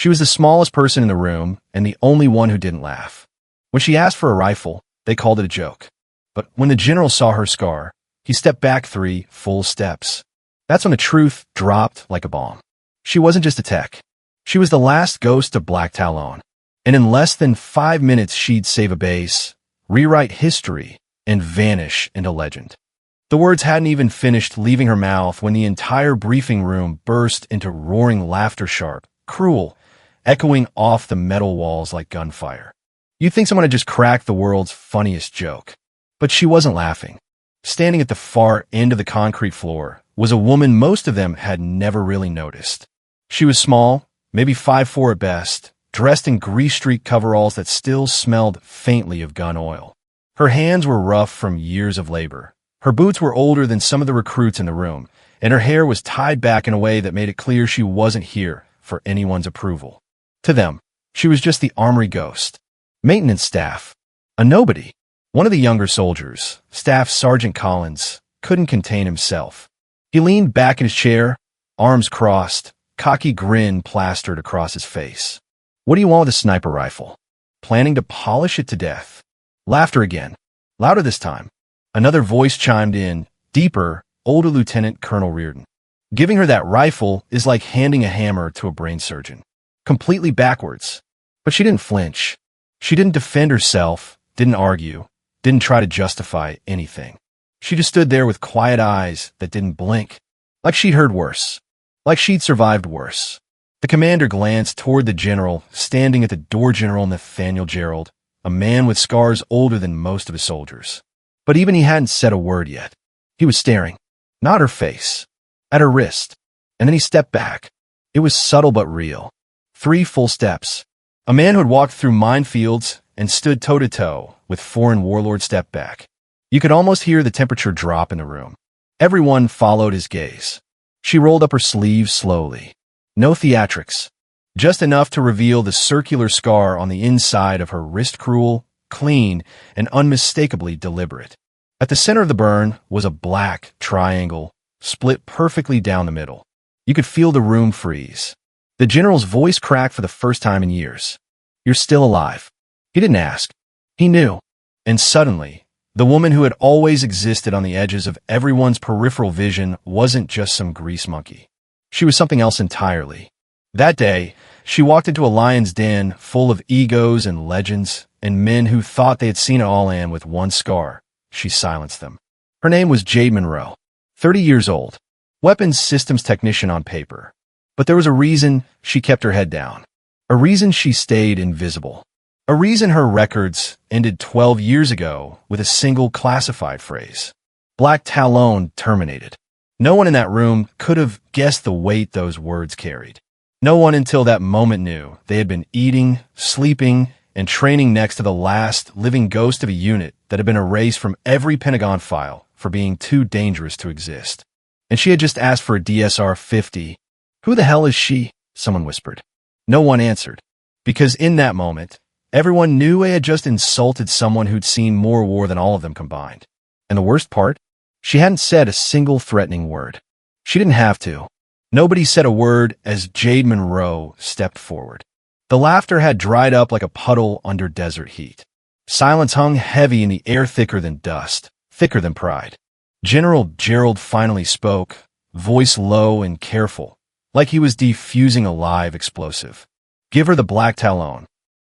She was the smallest person in the room and the only one who didn't laugh. When she asked for a rifle, they called it a joke. But when the general saw her scar, he stepped back 3 full steps. That's when the truth dropped like a bomb. She wasn't just a tech. She was the last ghost of Black Talon. And in less than 5 minutes, she'd save a base, rewrite history, and vanish into legend. The words hadn't even finished leaving her mouth when the entire briefing room burst into roaring laughter, sharp, cruel, echoing off the metal walls like gunfire. You'd think someone had just cracked the world's funniest joke. But she wasn't laughing. Standing at the far end of the concrete floor was a woman most of them had never really noticed. She was small, maybe 5'4" at best, dressed in grease-streaked coveralls that still smelled faintly of gun oil. Her hands were rough from years of labor. Her boots were older than some of the recruits in the room, and her hair was tied back in a way that made it clear she wasn't here for anyone's approval. To them, she was just the armory ghost. Maintenance staff. A nobody. One of the younger soldiers, Staff Sergeant Collins, couldn't contain himself. He leaned back in his chair, arms crossed, cocky grin plastered across his face. What do you want with a sniper rifle? Planning to polish it to death? Laughter again. Louder this time. Another voice chimed in, deeper, older Lieutenant Colonel Reardon. Giving her that rifle is like handing a hammer to a brain surgeon. Completely backwards. But she didn't flinch. She didn't defend herself, didn't argue, didn't try to justify anything. She just stood there with quiet eyes that didn't blink. Like she'd heard worse. Like she'd survived worse. The commander glanced toward the general, standing at the door. General Nathaniel Gerald, a man with scars older than most of his soldiers. But even he hadn't said a word yet. He was staring, not her face, at her wrist. And then he stepped back. It was subtle but real. 3 full steps. A man who had walked through minefields and stood toe-to-toe with foreign warlords stepped back. You could almost hear the temperature drop in the room. Everyone followed his gaze. She rolled up her sleeves slowly. No theatrics. Just enough to reveal the circular scar on the inside of her wrist. Cruel, clean, and unmistakably deliberate. At the center of the burn was a black triangle, split perfectly down the middle. You could feel the room freeze. The general's voice cracked for the first time in years. You're still alive. He didn't ask. He knew. And suddenly, the woman who had always existed on the edges of everyone's peripheral vision wasn't just some grease monkey. She was something else entirely. That day, she walked into a lion's den full of egos and legends and men who thought they had seen it all, and with one scar, she silenced them. Her name was Jade Monroe, 30 years old, weapons systems technician on paper. But there was a reason she kept her head down. A reason she stayed invisible. A reason her records ended 12 years ago with a single classified phrase. Black Talon terminated. No one in that room could have guessed the weight those words carried. No one until that moment knew they had been eating, sleeping, and training next to the last living ghost of a unit that had been erased from every Pentagon file for being too dangerous to exist. And she had just asked for a DSR-50. Who the hell is she? Someone whispered. No one answered. Because in that moment, everyone knew they had just insulted someone who'd seen more war than all of them combined. And the worst part? She hadn't said a single threatening word. She didn't have to. Nobody said a word as Jade Monroe stepped forward. The laughter had dried up like a puddle under desert heat. Silence hung heavy in the air, thicker than dust, thicker than pride. General Gerald finally spoke, voice low and careful, like he was defusing a live explosive. Give her the Black Talon.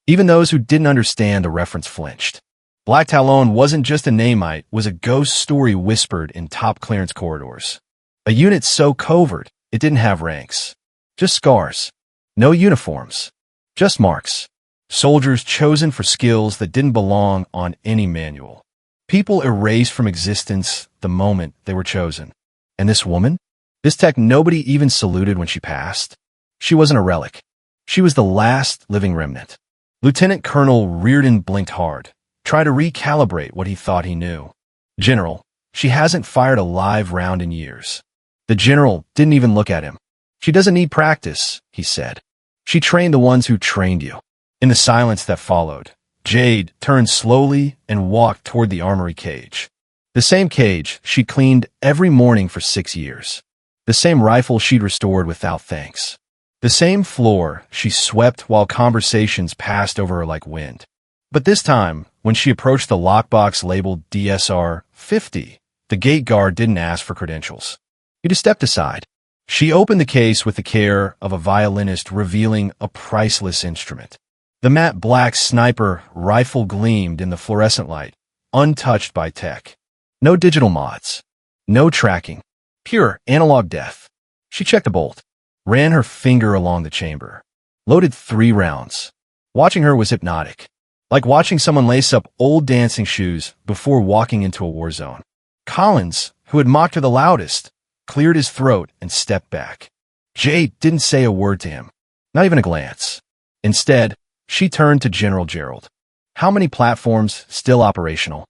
Even those who didn't understand the reference flinched. Black Talon wasn't just a name, it was a ghost story whispered in top clearance corridors. A unit so covert, it didn't have ranks. Just scars. No uniforms. Just marks. Soldiers chosen for skills that didn't belong on any manual. People erased from existence the moment they were chosen. And this woman? This tech nobody even saluted when she passed? She wasn't a relic. She was the last living remnant. Lieutenant Colonel Reardon blinked hard, tried to recalibrate what he thought he knew. General, she hasn't fired a live round in years. The general didn't even look at him. She doesn't need practice, he said. She trained the ones who trained you. In the silence that followed, Jade turned slowly and walked toward the armory cage. The same cage she'd cleaned every morning for 6 years. The same rifle she'd restored without thanks. The same floor she swept while conversations passed over her like wind. But this time, when she approached the lockbox labeled DSR-50, the gate guard didn't ask for credentials. He just stepped aside. She opened the case with the care of a violinist revealing a priceless instrument. The matte black sniper rifle gleamed in the fluorescent light, untouched by tech. No digital mods. No tracking. Pure analog death. She checked the bolt, ran her finger along the chamber, loaded 3 rounds. Watching her was hypnotic, like watching someone lace up old dancing shoes before walking into a war zone. Collins, who had mocked her the loudest, cleared his throat and stepped back. Jade didn't say a word to him, not even a glance. Instead, she turned to General Gerald. How many platforms still operational?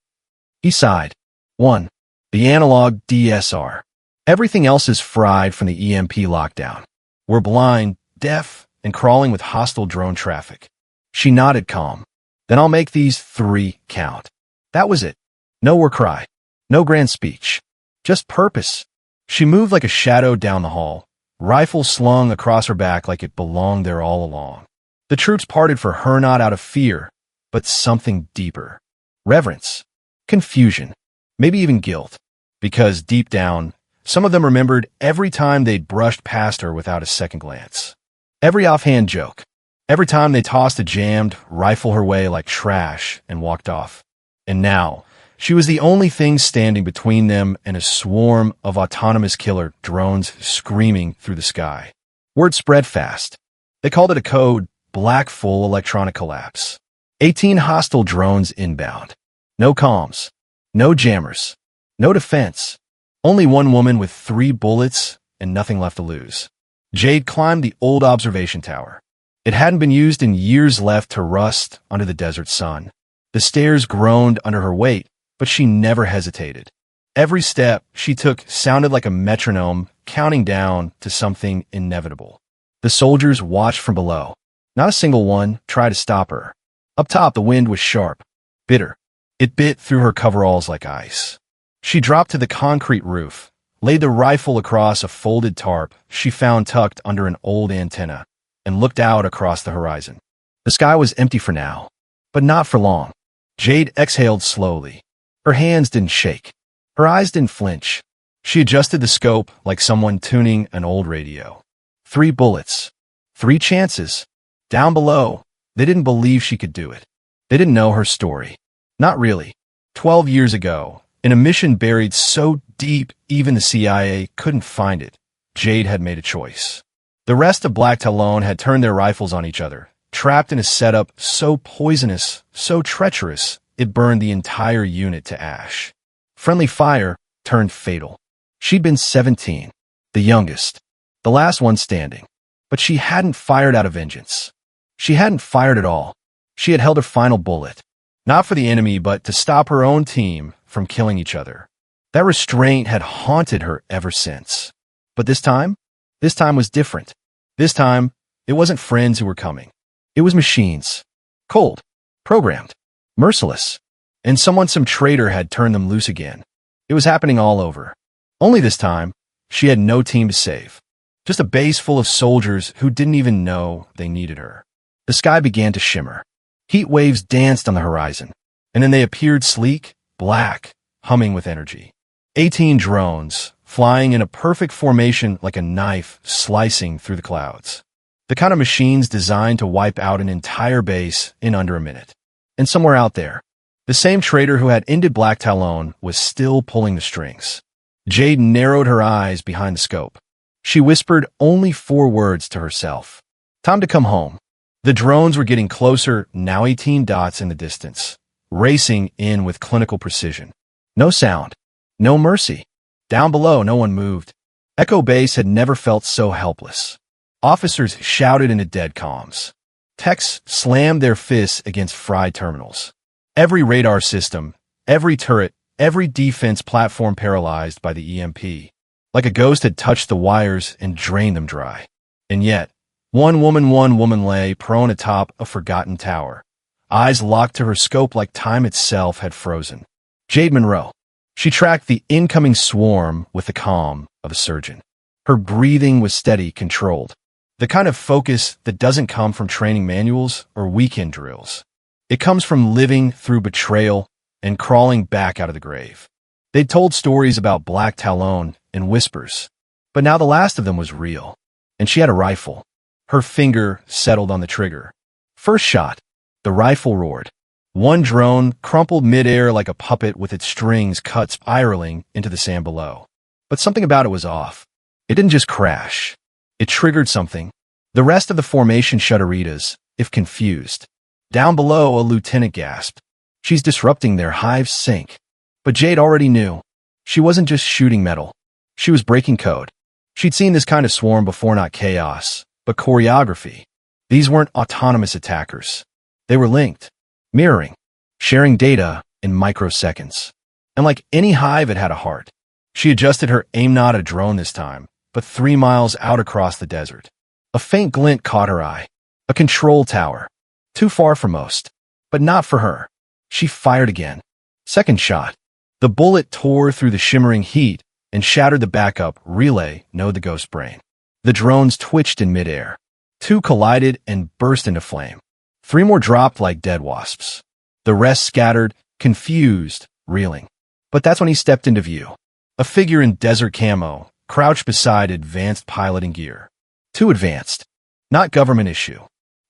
He sighed. 1. The analog DSR. Everything else is fried from the EMP lockdown. We're blind, deaf, and crawling with hostile drone traffic. She nodded calm. Then I'll make these 3 count. That was it. No war cry. No grand speech. Just purpose. She moved like a shadow down the hall, rifle slung across her back like it belonged there all along. The troops parted for her not out of fear, but something deeper. Reverence. Confusion. Maybe even guilt. Because deep down, some of them remembered every time they'd brushed past her without a second glance. Every offhand joke. Every time they tossed a jammed rifle her way like trash and walked off. And now, she was the only thing standing between them and a swarm of autonomous killer drones screaming through the sky. Word spread fast. They called it a code, Black Full Electronic Collapse. 18 hostile drones inbound. No comms. No jammers. No defense. Only one woman with 3 bullets and nothing left to lose. Jade climbed the old observation tower. It hadn't been used in years, left to rust under the desert sun. The stairs groaned under her weight, but she never hesitated. Every step she took sounded like a metronome counting down to something inevitable. The soldiers watched from below. Not a single one tried to stop her. Up top, the wind was sharp, bitter. It bit through her coveralls like ice. She dropped to the concrete roof, laid the rifle across a folded tarp she found tucked under an old antenna, and looked out across the horizon. The sky was empty for now, but not for long. Jade exhaled slowly. Her hands didn't shake. Her eyes didn't flinch. She adjusted the scope like someone tuning an old radio. 3 bullets. 3 chances. Down below, they didn't believe she could do it. They didn't know her story. Not really. 12 years ago, in a mission buried so deep even the CIA couldn't find it, Jade had made a choice. The rest of Black Talon had turned their rifles on each other, trapped in a setup so poisonous, so treacherous, it burned the entire unit to ash. Friendly fire turned fatal. She'd been 17, the youngest, the last one standing. But she hadn't fired out of vengeance. She hadn't fired at all. She had held her final bullet. Not for the enemy, but to stop her own team from killing each other. That restraint had haunted her ever since. But this time was different. This time, it wasn't friends who were coming. It was machines. Cold. Programmed. Merciless. And some traitor had turned them loose again. It was happening all over. Only this time, she had no team to save. Just a base full of soldiers who didn't even know they needed her. The sky began to shimmer. Heat waves danced on the horizon, and then they appeared sleek, black, humming with energy. 18 drones, flying in a perfect formation like a knife slicing through the clouds. The kind of machines designed to wipe out an entire base in under a minute. And somewhere out there, the same traitor who had ended Black Talon was still pulling the strings. Jade narrowed her eyes behind the scope. She whispered only 4 words to herself. Time to come home. The drones were getting closer, now 18 dots in the distance, racing in with clinical precision. No sound. No mercy. Down below, no one moved. Echo Base had never felt so helpless. Officers shouted into dead comms. Techs slammed their fists against fried terminals. Every radar system, every turret, every defense platform paralyzed by the EMP. Like a ghost had touched the wires and drained them dry. And yet, one woman lay prone atop a forgotten tower, eyes locked to her scope like time itself had frozen. Jade Monroe. She tracked the incoming swarm with the calm of a surgeon. Her breathing was steady, controlled. The kind of focus that doesn't come from training manuals or weekend drills. It comes from living through betrayal and crawling back out of the grave. They'd told stories about Black Talon in whispers, but now the last of them was real. And she had a rifle. Her finger settled on the trigger. First shot. The rifle roared. One drone crumpled midair like a puppet with its strings cut spiraling into the sand below. But something about it was off. It didn't just crash. It triggered something. The rest of the formation shudderitas, if confused. Down below, a lieutenant gasped. She's disrupting their hive's sync. But Jade already knew. She wasn't just shooting metal. She was breaking code. She'd seen this kind of swarm before, not chaos, but choreography. These weren't autonomous attackers. They were linked, mirroring, sharing data in microseconds. And like any hive, it had a heart. She adjusted her aim, not a drone this time, but 3 miles out across the desert. A faint glint caught her eye. A control tower. Too far for most, but not for her. She fired again. Second shot. The bullet tore through the shimmering heat and shattered the backup relay node, the ghost brain. The drones twitched in midair. 2 collided and burst into flame. 3 more dropped like dead wasps. The rest scattered, confused, reeling. But that's when he stepped into view. A figure in desert camo, crouched beside advanced piloting gear. Too advanced. Not government issue.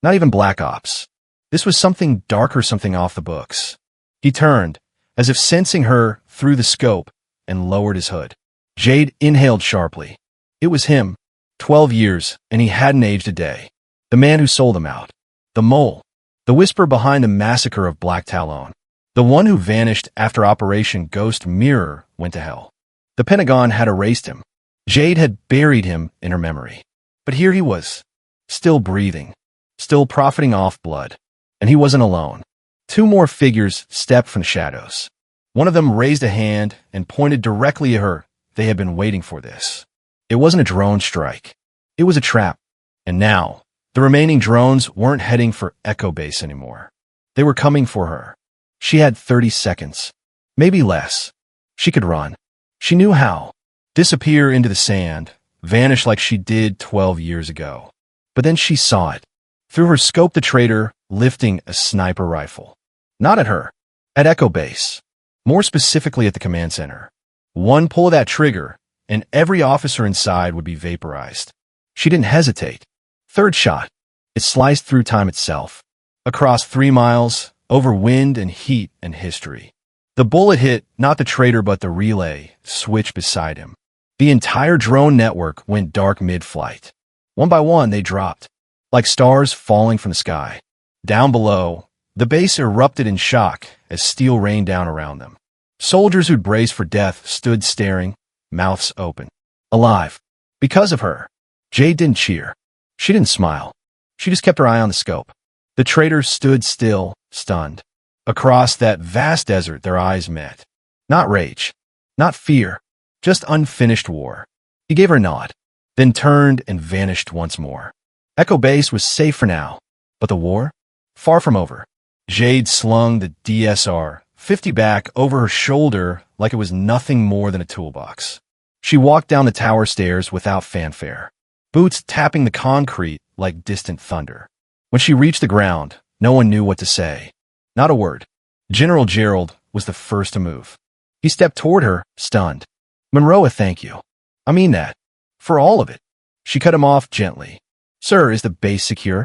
Not even Black Ops. This was something darker, something off the books. He turned, as if sensing her through the scope, and lowered his hood. Jade inhaled sharply. It was him. 12 years, and he hadn't aged a day. The man who sold him out. The mole. The whisper behind the massacre of Black Talon. The one who vanished after Operation Ghost Mirror went to hell. The Pentagon had erased him. Jade had buried him in her memory. But here he was. Still breathing. Still profiting off blood. And he wasn't alone. 2 more figures stepped from the shadows. One of them raised a hand and pointed directly at her. They had been waiting for this. It wasn't a drone strike. It was a trap. And now, the remaining drones weren't heading for Echo Base anymore. They were coming for her. She had 30 seconds. Maybe less. She could run. She knew how. Disappear into the sand. Vanish like she did 12 years ago. But then she saw it. Through her scope, the traitor lifting a sniper rifle. Not at her. At Echo Base. More specifically at the command center. One pull of that trigger, and every officer inside would be vaporized. She didn't hesitate. Third shot. It sliced through time itself. Across 3 miles, over wind and heat and history. The bullet hit not the traitor but the relay switch beside him. The entire drone network went dark mid-flight. One by one, they dropped. Like stars falling from the sky. Down below, the base erupted in shock as steel rained down around them. Soldiers who'd braced for death stood staring, mouths open. Alive. Because of her. Jade didn't cheer. She didn't smile. She just kept her eye on the scope. The traitors stood still, stunned. Across that vast desert, their eyes met. Not rage. Not fear. Just unfinished war. He gave her a nod, then turned and vanished once more. Echo Base was safe for now. But the war? Far from over. Jade slung the DSR-50 back over her shoulder like it was nothing more than a toolbox. She walked down the tower stairs without fanfare, boots tapping the concrete like distant thunder. When she reached the ground, no one knew what to say. Not a word. General Gerald was the first to move. He stepped toward her, stunned. Monroe, thank you. I mean that. For all of it. She cut him off gently. Sir, is the base secure?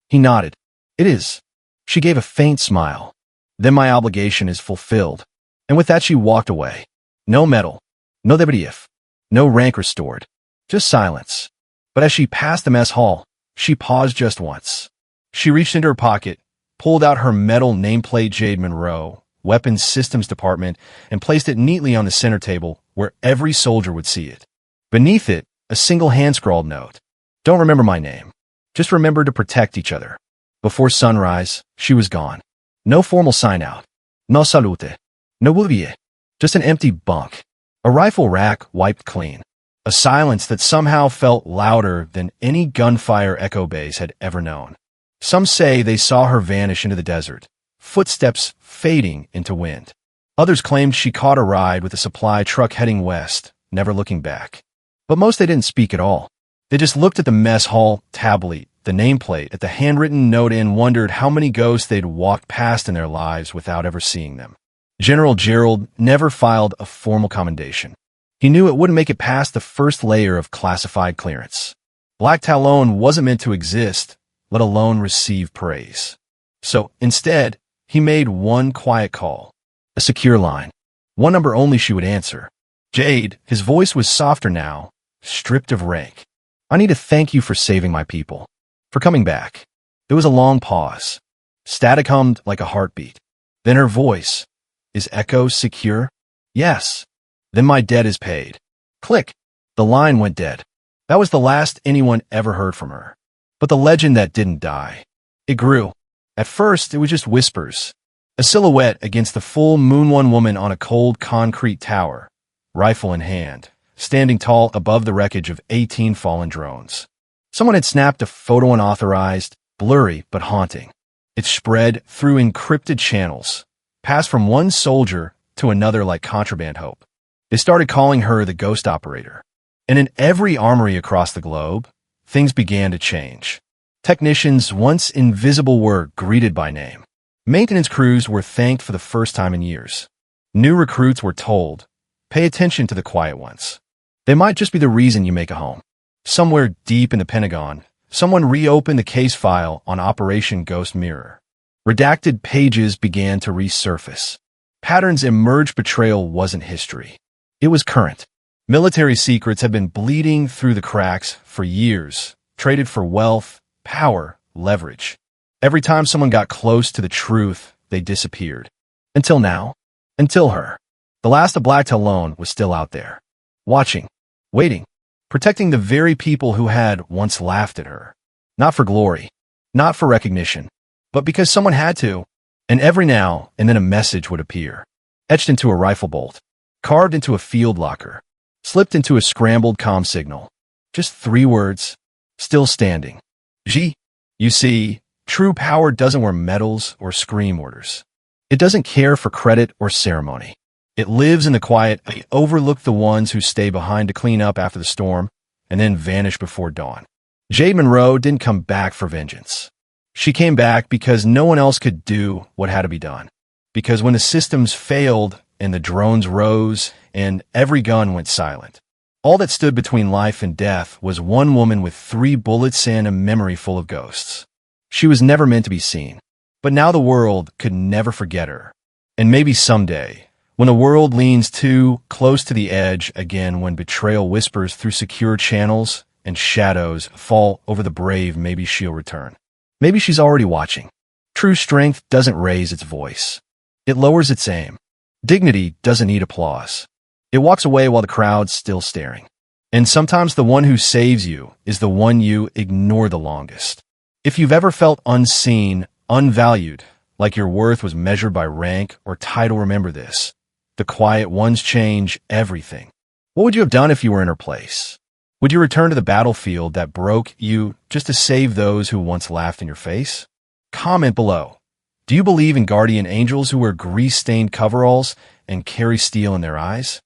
He nodded. It is. She gave a faint smile. Then my obligation is fulfilled. And with that she walked away. No medal. No debrief. No rank restored. Just silence. But as she passed the mess hall, she paused just once. She reached into her pocket, pulled out her metal nameplate Jade Monroe, Weapons Systems Department, and placed it neatly on the center table where every soldier would see it. Beneath it, a single hand-scrawled note. Don't remember my name. Just remember to protect each other. Before sunrise, she was gone. No formal sign-out. No salute. No bouvier. Just an empty bunk. A rifle rack wiped clean. A silence that somehow felt louder than any gunfire Echo Base had ever known. Some say they saw her vanish into the desert, footsteps fading into wind. Others claimed she caught a ride with a supply truck heading west, never looking back. But most they didn't speak at all. They just looked at the mess hall tablet, the nameplate, at the handwritten note, and wondered how many ghosts they'd walked past in their lives without ever seeing them. General Gerald never filed a formal commendation. He knew it wouldn't make it past the first layer of classified clearance. Black Talon wasn't meant to exist, let alone receive praise. So, instead, he made one quiet call. A secure line. One number only she would answer. Jade, his voice was softer now, stripped of rank. I need to thank you for saving my people. For coming back. There was a long pause. Static hummed like a heartbeat. Then her voice. Is Echo secure? Yes. Then my debt is paid. Click. The line went dead. That was the last anyone ever heard from her. But the legend that didn't die. It grew. At first, it was just whispers. A silhouette against the full moon, one woman on a cold concrete tower, rifle in hand, standing tall above the wreckage of 18 fallen drones. Someone had snapped a photo unauthorized, blurry but haunting. It spread through encrypted channels, passed from one soldier to another like contraband hope. They started calling her the ghost operator. And in every armory across the globe, things began to change. Technicians once invisible were greeted by name. Maintenance crews were thanked for the first time in years. New recruits were told, pay attention to the quiet ones. They might just be the reason you make a home. Somewhere deep in the Pentagon, someone reopened the case file on Operation Ghost Mirror. Redacted pages began to resurface. Patterns emerged. Betrayal wasn't history. It was current. Military secrets had been bleeding through the cracks for years, traded for wealth, power, leverage. Every time someone got close to the truth, they disappeared. Until now. Until her. The last of Black Talon was still out there. Watching. Waiting. Protecting the very people who had once laughed at her. Not for glory. Not for recognition. But because someone had to. And every now and then a message would appear. Etched into a rifle bolt. Carved into a field locker. Slipped into a scrambled comm signal. Just 3 words. Still standing. G. You see, true power doesn't wear medals or scream orders. It doesn't care for credit or ceremony. It lives in the quiet. They overlook the ones who stay behind to clean up after the storm and then vanish before dawn. Jade Monroe didn't come back for vengeance. She came back because no one else could do what had to be done. Because when the systems failed and the drones rose and every gun went silent, all that stood between life and death was one woman with 3 bullets and a memory full of ghosts. She was never meant to be seen. But now the world could never forget her. And maybe someday, when the world leans too close to the edge again, when betrayal whispers through secure channels and shadows fall over the brave, maybe she'll return. Maybe she's already watching. True strength doesn't raise its voice. It lowers its aim. Dignity doesn't need applause. It walks away while the crowd's still staring. And sometimes the one who saves you is the one you ignore the longest. If you've ever felt unseen, unvalued, like your worth was measured by rank or title, remember this. The quiet ones change everything. What would you have done if you were in her place? Would you return to the battlefield that broke you just to save those who once laughed in your face? Comment below. Do you believe in guardian angels who wear grease-stained coveralls and carry steel in their eyes?